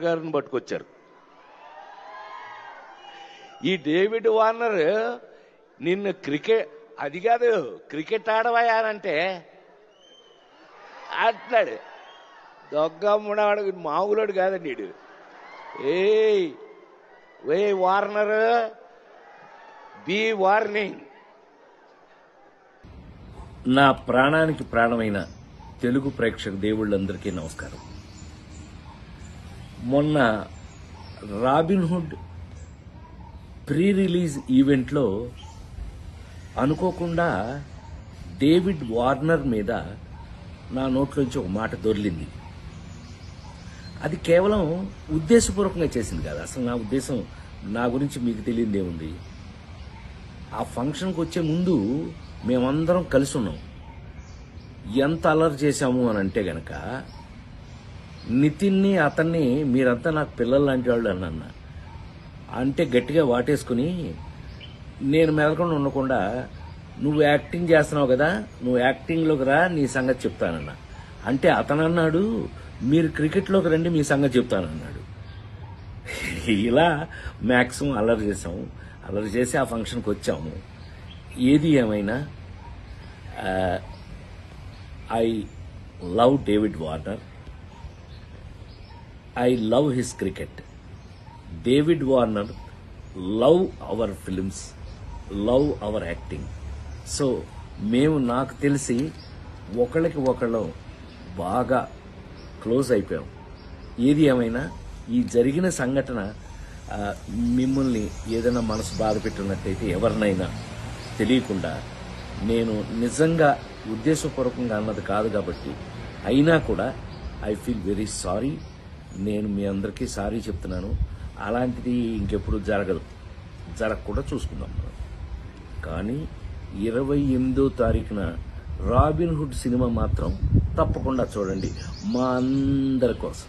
గారిని పట్టుకొచ్చారు. ఈ డేవిడ్ వార్నర్ నిన్ను అది కాదు క్రికెట్ ఆడవయానంటే అంటున్నాడు. దొగ్గమ్ముడాడు మామూలుడు కాదండి వీడు. ఏ వార్నర్ బి వార్నింగ్. నా ప్రాణానికి ప్రాణమైన తెలుగు ప్రేక్షక దేవుళ్ళందరికీ నమస్కారం. మొన్న రాబిన్హుడ్ ప్రీ రిలీజ్ ఈవెంట్లో అనుకోకుండా డేవిడ్ వార్నర్ మీద నా నోట్లోంచి ఒక మాట దొర్లింది. అది కేవలం ఉద్దేశపూర్వకంగా చేసింది కాదు. అసలు నా ఉద్దేశం, నా గురించి మీకు తెలియదేముంది. ఆ ఫంక్షన్కి వచ్చే ముందు మేమందరం కలిసి ఉన్నాం. ఎంత అలర్ట్ చేశాము అని అంటే గనక నితిన్ని అతన్ని మీరంతా నాకు పిల్లలు లాంటి వాళ్ళు అన్న అంటే గట్టిగా వాటేసుకుని నేను మెదకుండా ఉండకుండా నువ్వు యాక్టింగ్ చేస్తున్నావు కదా, నువ్వు యాక్టింగ్లోకి రా, నీ సంగతి చెప్తానన్నా. అంటే అతను అన్నాడు మీరు క్రికెట్లోకి రండి, మీ సంగతి చెప్తానన్నాడు. ఇలా మ్యాక్సిమం అల్లరి చేసాము. అల్లరి చేసి ఆ ఫంక్షన్కి వచ్చాము. ఏది ఏమైనా I love David Warner. I love his cricket. David Warner love our films, love our acting. So మేము నాకు తెలిసి ఒకళ్ళకి ఒకళ్ళం బాగా క్లోజ్ అయిపోయాం. ఏది ఏమైనా ఈ జరిగిన సంఘటన మిమ్మల్ని ఏదైనా మనసు బాధ పెట్టినట్టయితే ఎవరినైనా తెలియకుండా, నేను నిజంగా ఉద్దేశపూర్వకంగా అన్నది కాదు కాబట్టి, అయినా కూడా ఐ ఫీల్ వెరీ సారీ. నేను మీ అందరికీ సారీ చెప్తున్నాను. అలాంటిది ఇంకెప్పుడు జరగకుండా చూసుకుందాం మనం. కానీ 28వ తారీఖున రాబిన్హుడ్ సినిమా మాత్రం తప్పకుండా చూడండి, మా అందరి కోసం.